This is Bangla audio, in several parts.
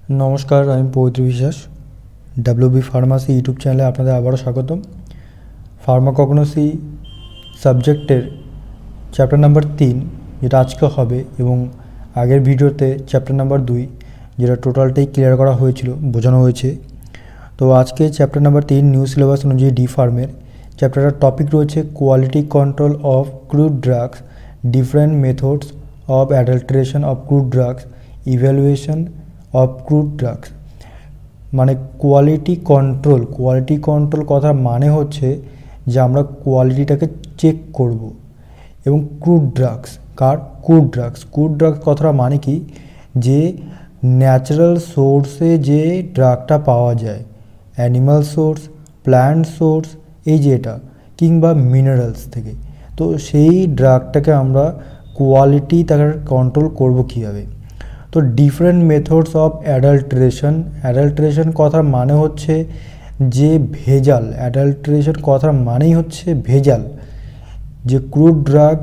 নমস্কার, আমি পবিত্র বিশ্বাস। ডাব্লিউবি ফার্মাসি ইউটিউব চ্যানেলে আপনাদের আবারও স্বাগতম। ফার্মাকগনোসি সাবজেক্টের চ্যাপ্টার নাম্বার 3 যেটা আজকে হবে, এবং আগের ভিডিওতে চ্যাপ্টার নাম্বার 2 যেটা টোটালটাই ক্লিয়ার করা হয়েছিল, বোঝানো হয়েছে। তো আজকে চ্যাপ্টার নাম্বার 3 নিউ সিলেবাস অনুযায়ী ডি ফার্মের চ্যাপ্টারটার টপিক রয়েছে quality control of crude drugs, different methods of adulteration of crude drugs, evaluation of crude drugs. মানে কোয়ালিটি কন্ট্রোল কথার মানে হচ্ছে যে আমরা কোয়ালিটিটাকে চেক করব। এবং ক্রুড ড্রাগস ক্রুড ড্রাগস কথাটা মানে কি, যে ন্যাচারাল সোর্সে যে ড্রাগটা পাওয়া যায়, অ্যানিমাল সোর্স, প্ল্যান্ট সোর্স, এই যে এটা, কিংবা মিনারেলস থেকে, তো সেই ড্রাগটাকে আমরা কোয়ালিটি তাকে কন্ট্রোল করব কীভাবে। তো ডিফারেন্ট মেথডস অফ অ্যাডাল্টারেশন কথার মানে হচ্ছে যে ভেজাল, অ্যাডাল্টারেশন কথার মানেই হচ্ছে ভেজাল। যে ক্রুড ড্রাগ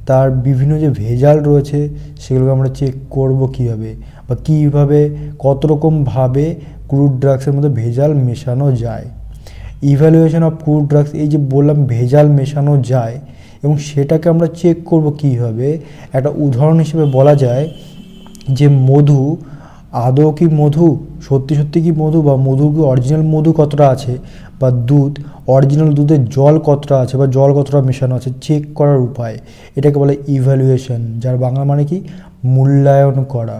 তার বিভিন্ন যে ভেজাল রয়েছে সেগুলোকে আমরা চেক করব কীভাবে, বা কীভাবে কত রকমভাবে ক্রুড ড্রাগসের মধ্যে ভেজাল মেশানো যায়। ইভ্যালুয়েশন অফ ক্রুড ড্রাগস, এই যে বললাম ভেজাল মেশানো যায়, এবং সেটাকে আমরা চেক করব কীভাবে। একটা উদাহরণ হিসেবে বলা যায় যে মধু আদৌ কি মধু, সত্যি কি মধু, বা মধু কি অরিজিনাল মধু কতটা আছে, বা দুধ অরিজিনাল দুধের জল কতটা আছে, বা জল কতটা মেশানো আছে, চেক করার উপায়, এটাকে বলে ইভ্যালুয়েশন, যার বাংলা মানে কি মূল্যায়ন করা।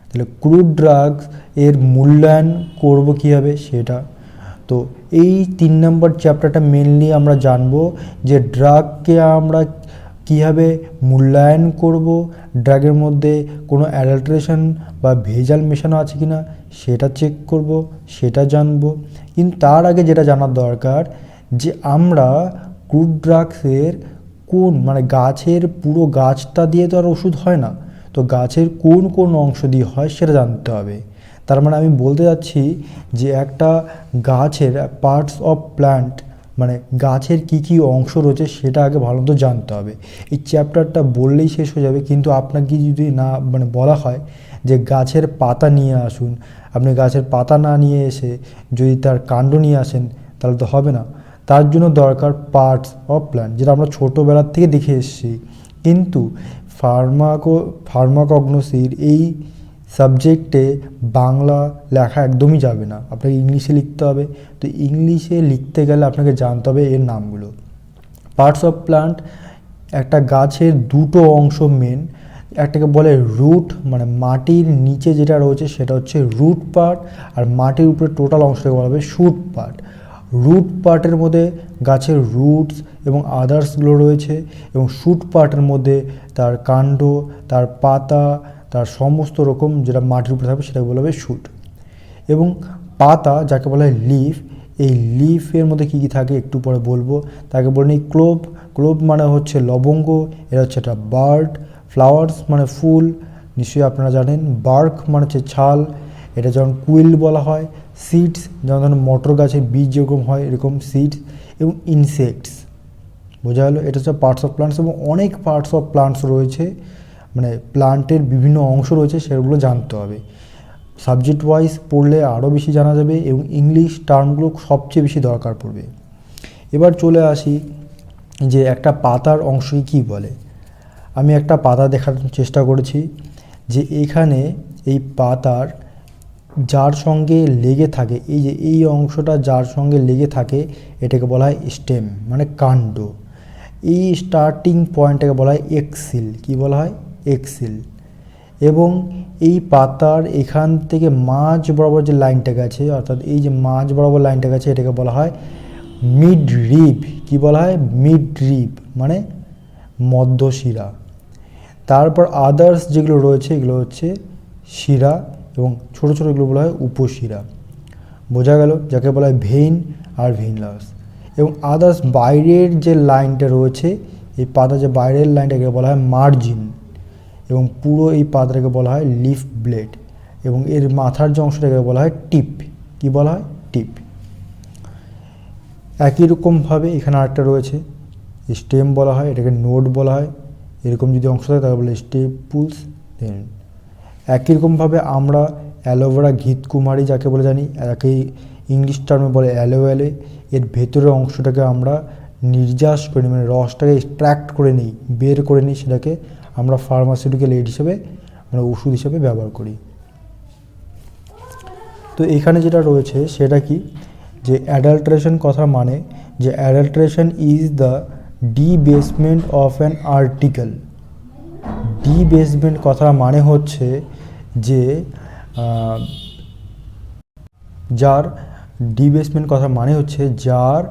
তাহলে ক্রুড ড্রাগস এর মূল্যায়ন করব কীভাবে সেটা। তো এই 3 নম্বর চ্যাপ্টারটা মেনলি আমরা জানবো যে ড্রাগকে আমরা কীভাবে মূল্যায়ন করব, ড্রাগের মধ্যে কোনো অ্যাডাল্টারেশন বা ভেজাল মেশানো আছে কি না সেটা চেক করব, সেটা জানবো। কিন্তু তার আগে যেটা জানার দরকার, যে আমরা ক্রুড ড্রাগসের মানে গাছের পুরো গাছটা দিয়ে তো আর ওষুধ হয় না, তো গাছের কোন অংশ দিয়ে হয় সেটা জানতে হবে। তার মানে আমি বলতে যাচ্ছি যে একটা গাছের পার্টস অফ প্ল্যান্ট, মানে গাছের কী অংশ রয়েছে সেটা আগে ভালো মতো জানতে হবে। এই চ্যাপ্টারটা বললেই শেষ হয়ে যাবে, কিন্তু আপনাকে যদি না বলা হয় যে গাছের পাতা নিয়ে আসুন, আপনি গাছের পাতা না নিয়ে এসে যদি তার কাণ্ড নিয়ে আসেন তাহলে তো হবে না। তার জন্য দরকার পার্টস অফ প্ল্যান্ট, যেটা আমরা ছোটোবেলার থেকে দেখে এসেছি। কিন্তু ফার্মাকগনোসির এই সাবজেক্টে বাংলা লেখা একদমই যাবে না, আপনাকে ইংলিশে লিখতে হবে। তো ইংলিশে লিখতে গেলে আপনাকে জানতে হবে এর নামগুলো। পার্টস অফ প্ল্যান্ট, একটা গাছের দুটো অংশ মেন, একটাকে বলে রুট, মানে মাটির নিচে যেটা রয়েছে সেটা হচ্ছে রুট পার্ট, আর মাটির উপরে টোটাল অংশটাকে বলা হবে শুট পার্ট। রুট পার্টের মধ্যে গাছের রুটস এবং আদার্সগুলো রয়েছে, এবং শুট পার্টের মধ্যে তার কাণ্ড, তার পাতা, তার সমস্ত রকম যেটা মাটির উপরে থাকবে সেটাকে বলা হবে শুট। এবং পাতা যাকে বলা হয় লিফ, এই লিফের মধ্যে কী কী থাকে একটু পরে বলবো। তাকে বলে নিই ক্লোভ মানে হচ্ছে লবঙ্গ, এটা হচ্ছে একটা বার্ড। ফ্লাওয়ার্স মানে ফুল, নিশ্চয়ই আপনারা জানেন। বার্ক মানে হচ্ছে ছাল, এটা যেমন কুইল বলা হয়। সিডস, যেমন ধরুন মটর গাছের বীজ যেরকম হয় এরকম সিডস। এবং ইনসেক্টস, বোঝা গেলো। এটা হচ্ছে পার্টস অফ প্লান্টস, এবং অনেক পার্টস অফ প্লান্টস রয়েছে, মানে প্লান্টের বিভিন্ন অংশ রয়েছে, সেগুলো জানতে হবে। সাবজেক্ট ওয়াইজ পড়লে আরও বেশি জানা যাবে, এবং ইংলিশ টার্মগুলো সবচেয়ে বেশি দরকার পড়বে। এবার চলে আসি যে একটা পাতার অংশকে কী বলে। আমি একটা পাতা দেখার চেষ্টা করেছি, যে এখানে এই পাতার যার সঙ্গে লেগে থাকে, এই যে এই অংশটা যার সঙ্গে লেগে থাকে এটাকে বলা হয় স্টেম, মানে কাণ্ড। এই স্টার্টিং পয়েন্টটাকে বলা হয় এক্সিল। কী বলা হয়? এক্সিল। এবং এই পাতার এখান থেকে মাঝ বরাবর যে লাইনটা গেছে, অর্থাৎ এই যে মাঝ বরাবর লাইনটা গেছে এটাকে বলা হয় মিড রিব। কী বলা হয়? মিড রিব, মানে মধ্যশিরা। তারপর আদার্স যেগুলো রয়েছে এগুলো হচ্ছে শিরা, এবং ছোটো ছোটো এগুলো বলা হয় উপশিরা। বোঝা গেল, যাকে বলা হয় ভেইন আর ভেইনলাস। এবং আদার্স বাইরের যে লাইনটা রয়েছে, এই পাতা যে বাইরের লাইনটাকে বলা হয় মার্জিন, এবং পুরো এই পাতাটাকে বলা হয় লিফ ব্লেড, এবং এর মাথার যে অংশটাকে বলা হয় টিপ। কি বলা হয়? টিপ। একই রকমভাবে এখানে আরেকটা রয়েছে স্টেম বলা হয়, এটাকে নোড বলা হয়। এরকম যদি অংশ থাকে তাহলে বলে স্টেপুলস। দেন একই রকমভাবে আমরা অ্যালোভেরা ঘৃতকুমারী যাকে বলে জানি, একে ইংলিশ টার্মে বলে অ্যালোভেরা, এর ভেতরের অংশটাকে আমরা নির্যাস করে নিই, মানে রসটাকে এক্সট্র্যাক্ট করে নিই, বের করে নিই, সেটাকে আমরা ফার্মাসিউটিক্যাল এড হিসেবে মানে ওষুধ হিসেবে ব্যবহার করি। তো এখানে যেটা রয়েছে সেটা কি, যে অ্যাডাল্টারেশন কথা মানে যে adulteration is the debasement of an article. Debasement কথা মানে হচ্ছে যে যার ডিবেসমেন্ট কথা মানে হচ্ছে যার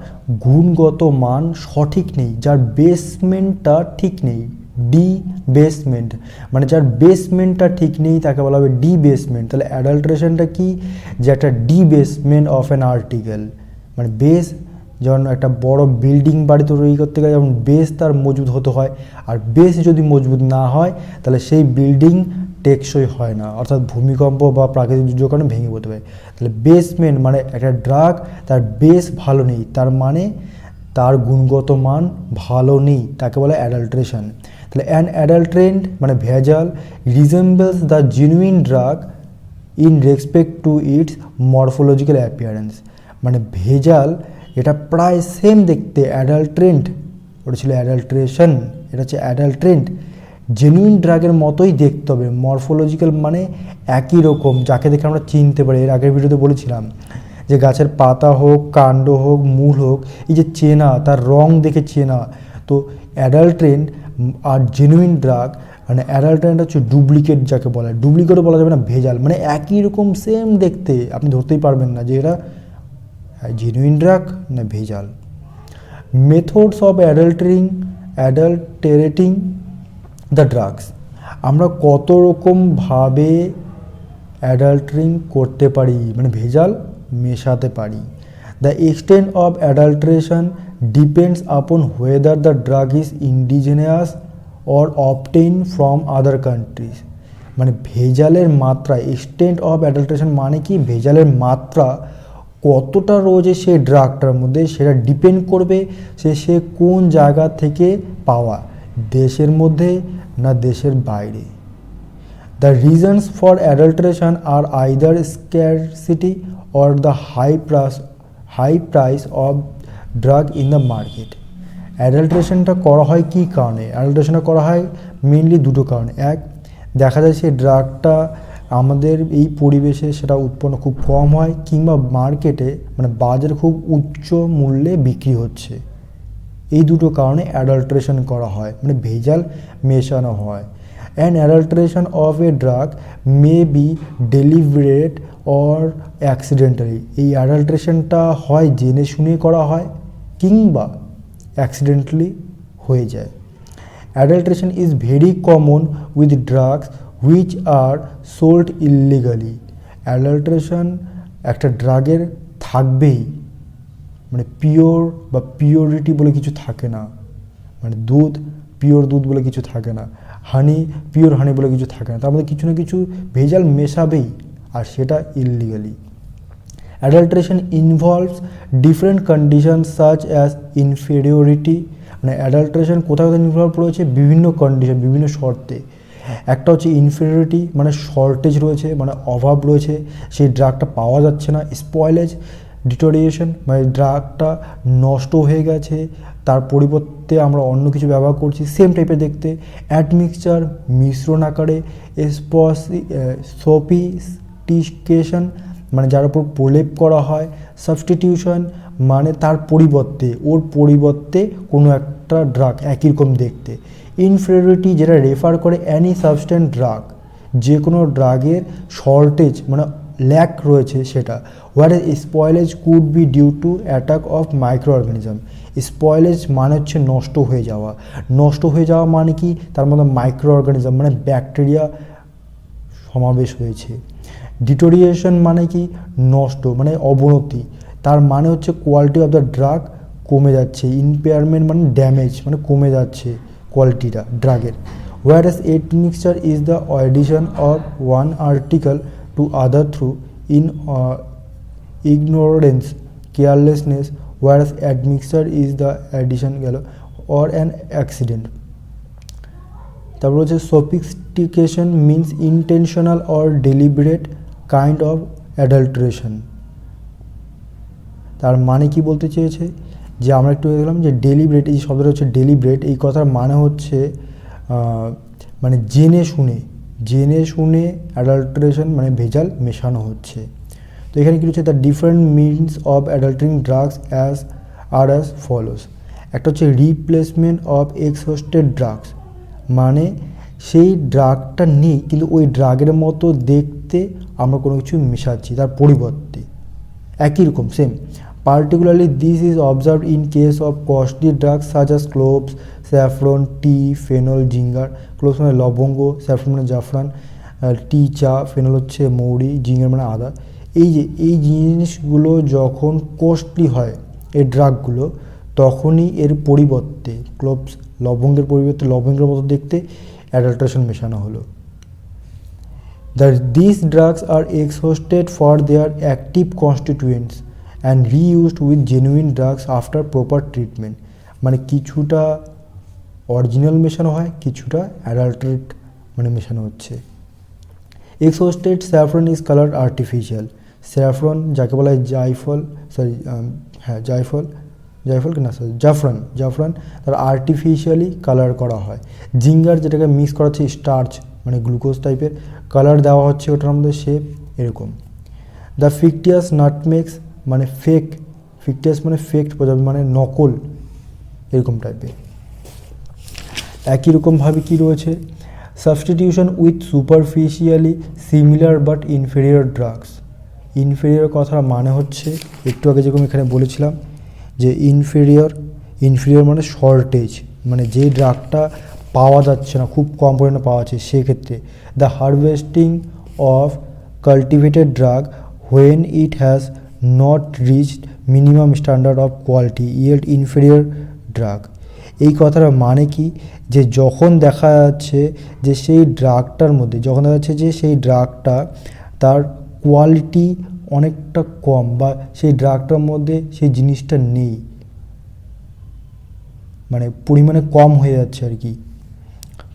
গুণগত মান সঠিক নেই, যার বেসমেন্টটা ঠিক নেই। ডিবেসমেন্ট মানে যার বেসমেন্টটা ঠিক নেই তাকে বলা হবে ডিবেসমেন্ট। তাহলে অ্যাডাল্টারেশনটা কি, যে একটা ডিবেসমেন্ট অফ অ্যান আর্টিকেল, মানে বেস, যেমন একটা বড় বিল্ডিং বাড়ি তৈরি করতে গেলে যেমন বেস তার মজবুত হতে হয়, আর বেস যদি মজবুত না হয় তাহলে সেই বিল্ডিং টেকসই হয় না, অর্থাৎ ভূমিকম্প বা প্রাকৃতিক দুর্যোগের কারণে ভেঙে পড়তে পারে। তাহলে বেসমেন্ট মানে একটা ড্রাগ তার বেস ভালো নেই, তার মানে তার গুণগত মান ভালো নেই, তাকে বলে অ্যাডাল্টারেশন। তাহলে অ্যান অ্যাডাল্টারেন্ট মানে ভেজাল resembles the genuine drug in respect to its morphological appearance. মানে ভেজাল এটা প্রায় সেম দেখতে, অ্যাডাল্টারেন্ট ওটা ছিল অ্যাডাল্টারেশন, এটা হচ্ছে অ্যাডাল্টারেন্ট, জেনুইন ড্রাগের মতোই দেখতে হবে। মরফোলজিক্যাল মানে একই রকম, যাকে দেখে আমরা চিনতে পারি। এর আগের ভিডিওতে বলেছিলাম যে গাছের পাতা হোক, কাণ্ড হোক, মূল হোক, এই যে চেনা, তার রং দেখে চেনা। তো অ্যাডাল্টারেন্ট আর জেনুইন ড্রাগ, মানে অ্যাডাল্টারেন্ট হচ্ছে ডুপ্লিকেট যাকে বলা হয়, ডুপ্লিকেটও বলা যাবে না, ভেজাল, মানে একই রকম সেম দেখতে, আপনি ধরতেই পারবেন না যে এটা জেনুইন ড্রাগ না ভেজাল। মেথডস অফ অ্যাডাল্টারেটিং দ্য ড্রাগস, আমরা কত রকমভাবে অ্যাডাল্টারিং করতে পারি, মানে ভেজাল মেশাতে পারি। The extent of adulteration depends upon whether the drug is indigenous or obtain from other countries. মানে ভেজালের মাত্রা, এক্সটেন্ট অফ অ্যাডাল্টারেশন মানে কি, ভেজালের মাত্রা কতটা রয়েছে সেই ড্রাগটার মধ্যে, সেটা ডিপেন্ড করবে সে কোন জায়গা থেকে পাওয়া, দেশের মধ্যে না দেশের বাইরে। The reasons for adulteration are either scarcity or the high price of drug in the market. অ্যাডাল্টারেশনটা করা হয় কী কারণে? অ্যাডাল্টারেশনটা করা হয় মেনলি দুটো কারণে। এক, দেখা যায় সেই ড্রাগটা আমাদের এই পরিবেশে সেটা উৎপন্ন খুব কম হয়, কিংবা মার্কেটে মানে বাজারে খুব উচ্চ মূল্যে বিক্রি হচ্ছে। এই দুটো কারণে অ্যাডাল্টারেশন করা হয়, মানে ভেজাল মেশানো হয়। An adulteration of a drug may be delivered or accidentally. এই অ্যাডাল্টারেশনটা হয় জেনে শুনে করা হয় কিংবা অ্যাক্সিডেন্টালি হয়ে যায়। Adulteration is very common with drugs which are sold illegally. Adulteration একটা ড্রাগের থাকবেই, মানে পিওর বা পিওরিটি বলে কিছু থাকে না, মানে দুধ পিওর দুধ বলে কিছু থাকে না, হানি পিওর হানি বলে কিছু থাকে না, তার মধ্যে কিছু না কিছু ভেজাল মেশাবেই, আর সেটা illegally. Adulteration involves different condition such as inferiority. মানে অ্যাডাল্টারেশন কোথাও কোথাও ইনভলভ রয়েছে বিভিন্ন কন্ডিশন, বিভিন্ন শর্তে। একটা হচ্ছে ইনফেরিয়রিটি, মানে শর্টেজ রয়েছে, মানে অভাব রয়েছে, সেই ড্রাগটা পাওয়া যাচ্ছে না। স্পয়েলেজ, ডিটোরিয়েশন, মানে ড্রাগটা নষ্ট হয়ে গেছে, তার পরিবর্তে আমরা অন্য কিছু ব্যবহার করছি সেম টাইপের দেখতে। অ্যাডমিক্সচার, মিশ্রণ আকারে। সোফিস্টিকেশন, মানে যার উপর প্রলেপ করা হয়। সাবস্টিটিউশন, মানে তার পরিবর্তে, ওর পরিবর্তে কোনো একটা ড্রাগ একই রকম দেখতে। ইনফেরিয়রিটি, যেটা রেফার করে অ্যানি সাবস্টেন্স ড্রাগ, যে কোনো ড্রাগের শর্টেজ মানে ল্যাক রয়েছে সেটা। Where spoilage could be due to attack of micro organism. Spoilage মানে হচ্ছে নষ্ট হয়ে যাওয়া, নষ্ট হয়ে যাওয়া মানে কি, তার মধ্যে মাইক্রো অর্গানিজম মানে ব্যাকটেরিয়া সমাবেশ হয়েছে। ডিটোরিয়েশন মানে কি, নষ্ট মানে অবনতি, তার মানে হচ্ছে কোয়ালিটি অফ দ্য ড্রাগ কমে যাচ্ছে। ইম্পেয়ারমেন্ট মানে ড্যামেজ, মানে কমে যাচ্ছে কোয়ালিটিটা ড্রাগের। Whereas admixture is the addition of one article to other through ignorance, carelessness, whereas admixture is the addition গেল or an accident। তারপর হচ্ছে sophistication means intentional or deliberate kind of adulteration. তার মানে কি বলতে চেয়েছে, যে আমরা একটু দেখলাম যে ডেলিব্রেট, এই শব্দটা হচ্ছে ডেলিব্রেট, এই কথার মানে হচ্ছে মানে জেনে শুনে অ্যাডাল্টারেশন মানে ভেজাল মেশানো হচ্ছে। তো এখানে কী হচ্ছে, the different means of adulterating drugs as follows. একটা হচ্ছে রিপ্লেসমেন্ট অফ এক্সহস্টেড ড্রাগস, মানে সেই ড্রাগটা নেই কিন্তু ওই ড্রাগের মতো দেখতে আমরা কোনো কিছু মেশাচ্ছি তার পরিবর্তে, একই রকম same. Particularly this is observed in case of costly drugs such as cloves, saffron, T, phenol, ginger. Cloves মানে লবঙ্গ, স্যাফরন মানে জাফরান, টি চা, ফেনল হচ্ছে মৌরি, জিঞ্জার মানে আদা। এই জিনিসগুলো যখন কস্টলি হয় এই ড্রাগগুলো, তখনই এর পরিবর্তে ক্লোভস লবঙ্গের পরিবর্তে লবঙ্গের মতো দেখতে অ্যাডাল্টারেশন মেশানো হলো। These drugs are exhausted for their active constituents and reused with genuine drugs after proper treatment. মানে কিছুটা অরিজিনাল মেশানো হয়, কিছুটা অ্যাডাল্টারেট মানে মেশানো হচ্ছে। Exhausted saffron is colour artificial. Saffron যাকে বলা হয় জাফরান তার আর্টিফিশিয়ালি কালার করা হয়। জিঞ্জার যেটাকে মিক্স করা হচ্ছে স্টার্চ মানে গ্লুকোজ টাইপের, কালার দেওয়া হচ্ছে ওটার মধ্যে শেপ এরকম। দ্য ফিকটিয়াস নাটমেক্স মানে ফিকটিয়াস মানে ফেক্ট বোঝাবে মানে নকল এরকম টাইপের। একই রকমভাবে কী রয়েছে, substitution with superficially similar but inferior drugs. Inferior কথার মানে হচ্ছে একটু আগে যেরকম এখানে বলেছিলাম যে ইনফেরিয়র মানে শর্টেজ, মানে যে ড্রাগটা পাওয়া যাচ্ছে না, খুব কম পরিমাণে পাওয়া যাচ্ছে, সেক্ষেত্রে the harvesting of cultivated drug when it has not reached minimum standard of quality yield inferior drug. এই কথার মানে কি, যে যখন দেখা যাচ্ছে যে সেই ড্রাগটার মধ্যে সেই ড্রাগটা তার কোয়ালিটি অনেকটা কম বা সেই ড্রাগটার মধ্যে সেই জিনিসটা নেই, মানে পরিমাণে কম হয়ে যাচ্ছে আর কি,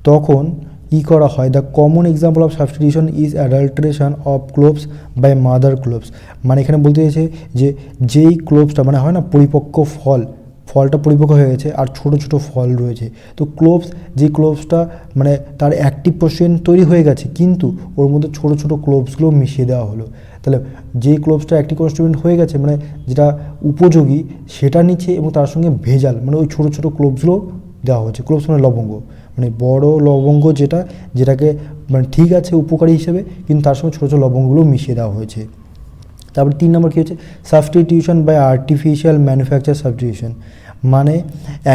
তখন কী করা হয়। The common example of substitution is adulteration of cloves by mother cloves. মানে এখানে বলতে চাইছে যে যেই ক্লোভসটা মানে হয় না পরিপক্ক ফলটা পরিপক্ক হয়ে গেছে আর ছোট ছোট ফল রয়েছে, তো যে ক্লোভসটা মানে তার অ্যাক্টিভ পোর্শন তৈরি হয়ে গেছে কিন্তু ওর মধ্যে ছোট ছোট ক্লোভসগুলো মিশিয়ে দেওয়া হলো, তাহলে যে ক্লোভসটা অ্যাক্টিভ কনস্টিটিউয়েন্ট হয়ে গেছে মানে যেটা উপযোগী সেটা নিচ্ছে এবং তার সঙ্গে ভেজাল মানে ওই ছোটো ছোটো ক্লোভসগুলো দেওয়া হচ্ছে। ক্লোভস মানে লবঙ্গ, মানে বড় লবঙ্গ যেটাকে মানে ঠিক আছে উপকারী হিসেবে, কিন্তু তার সঙ্গে ছোটো ছোটো লবঙ্গগুলো মিশিয়ে দেওয়া হয়েছে। তারপর 3 নম্বর কী হচ্ছে, substitution by artificial manufacture substitution. মানে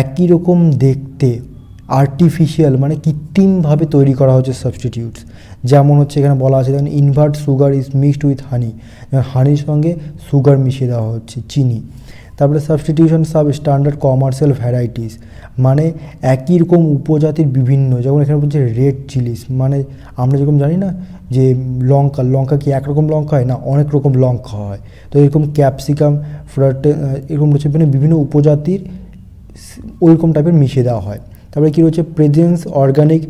একই রকম দেখতে আর্টিফিশিয়াল মানে কৃত্রিমভাবে তৈরি করা হচ্ছে সাবস্টিটিউটস। যেমন হচ্ছে এখানে বলা আছে যেমন invert sugar is mixed with honey, হানির সঙ্গে সুগার মিশিয়ে দেওয়া হচ্ছে, চিনি। তারপরে substitution substandard commercial varieties, মানে একই রকম উপজাতির বিভিন্ন, যেমন এখানে বলছে রেড চিলিস, মানে আমরা যেরকম জানি না যে লঙ্কা কি একরকম লঙ্কা হয় না, অনেক রকম লঙ্কা হয়, তো এরকম ক্যাপসিকাম এরকম রয়েছে মানে বিভিন্ন উপজাতির ওইরকম টাইপের মিশিয়ে দেওয়া হয়। তারপরে কী রয়েছে, presence organic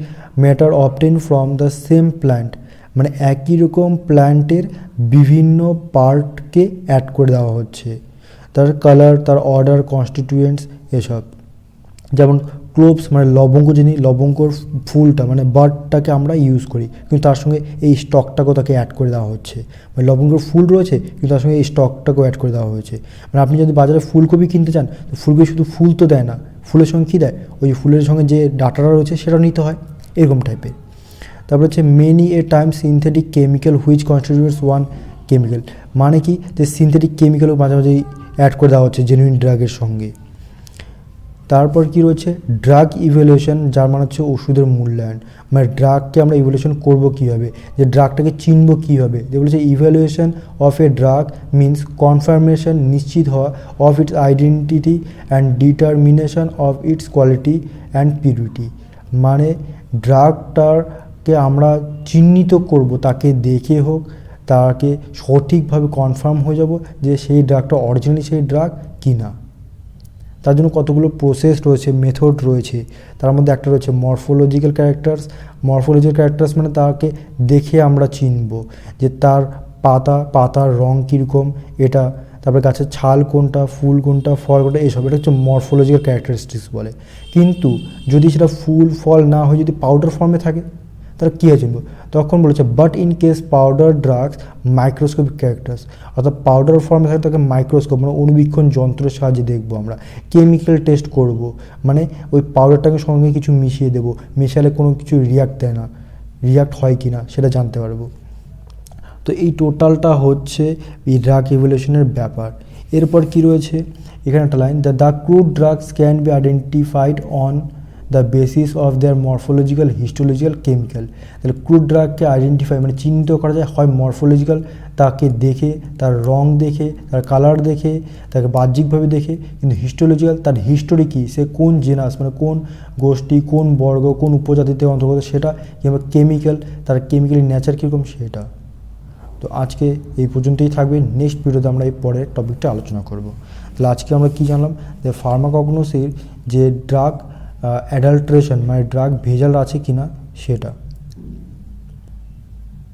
matter obtain from the same plant, মানে একই রকম প্ল্যান্টের বিভিন্ন পার্টকে অ্যাড করে দেওয়া হচ্ছে, তার কালার, তার অর্ডার, কনস্টিটিউয়েন্টস এসব। যেমন ক্লোভস মানে লবঙ্গর ফুলটা মানে বার্ডটাকে আমরা ইউজ করি, কিন্তু তার সঙ্গে এই স্টকটাকেও তাকে অ্যাড করে দেওয়া হচ্ছে, মানে লবঙ্গের ফুল রয়েছে কিন্তু তার সঙ্গে এই স্টকটাকেও অ্যাড করে দেওয়া হয়েছে। মানে আপনি যদি বাজারে ফুলকপি কিনতে চান তো ফুলকপি শুধু ফুল তো দেয় না, ফুলের সঙ্গে কী দেয়, ওই ফুলের সঙ্গে যে ডাটাটা রয়েছে সেটাও নিতে হয়, এরকম টাইপের। তারপর হচ্ছে many a time synthetic chemical which constitutes one chemical, মানে কি যে সিনথেটিক কেমিক্যালও মাঝে মাঝেই অ্যাড করে দেওয়া হচ্ছে জেনুইন ড্রাগের সঙ্গে। তারপর কি রয়েছে ড্রাগ ইভ্যালুয়েশন, যার মানে হচ্ছে ওষুধের মূল্যায়ন, মানে ড্রাগকে আমরা ইভ্যালুয়েশন করবো কীভাবে, যে ড্রাগটাকে চিনবো কীভাবে, যে বলেছে evaluation of a drug means confirmation নিশ্চিত হওয়া of its identity and determination of its quality and purity, মানে ড্রাগটাকে আমরা চিহ্নিত করব, তাকে দেখে হোক তাকে সঠিকভাবে কনফার্ম হয়ে যাব যে সেই ড্রাগটা অরিজিনালি সেই ড্রাগ কি না। তার জন্য কতগুলো প্রসেস রয়েছে, মেথড রয়েছে, তার মধ্যে একটা রয়েছে মরফোলজিক্যাল ক্যারেক্টার্স মানে তাকে দেখে আমরা চিনব যে তার পাতার রং কীরকম, এটা তারপরে গাছের ছাল কোনটা, ফুল কোনটা, ফল কোনটা, এইসব এটা হচ্ছে মরফোলজিক্যাল ক্যারেক্টারিস্টিক্স বলে। কিন্তু যদি সেটা ফুল ফল না হয়ে যদি পাউডার ফর্মে থাকে তাহলে কী আছে তখন বলেছে but in case powder drugs microscopic characters, অর্থাৎ পাউডার ফর্মে থাকে তাকে মাইক্রোস্কোপ মানে অনুবীক্ষণ যন্ত্রের সাহায্যে দেখবো আমরা, কেমিক্যাল টেস্ট করব, মানে ওই পাউডারটাকে সঙ্গে কিছু মিশিয়ে দেবো, মেশালে কোনো কিছু রিয়াক্ট দেয় না, রিয়াক্ট হয় কি না সেটা জানতে পারবো। তো এই টোটালটা হচ্ছে এই ড্রাগ ইভ্যালুয়েশনের ব্যাপার। এরপর কি রয়েছে এখানে একটা line, the crude drugs can be identified on the basis of their morphological, histological, chemical. তাহলে ক্রুড ড্রাগকে আইডেন্টিফাই মানে চিহ্নিত করা যায় হয় মরফোলজিক্যাল, তাকে দেখে, তার রং দেখে, তার কালার দেখে, তাকে বাহ্যিকভাবে দেখে, কিন্তু হিস্টোলজিক্যাল তার হিস্টোরি কী, সে কোন জেনাস মানে কোন গোষ্ঠী, কোন বর্গ, কোন উপজাতিতে অন্তর্গত সেটা, কিংবা কেমিক্যাল তার কেমিক্যালি নেচার কীরকম সেটা। তো আজকে এই পর্যন্তই থাকবে, নেক্সট ভিডিওতে আমরা এই পরের টপিকটা আলোচনা করব। তাহলে আজকে আমরা কী জানলাম যে ফার্মাকগনোসির যে ড্রাগ অ্যাডাল্ট্রেশন মানে ড্রাগ ভেজাল আছে কি না সেটা।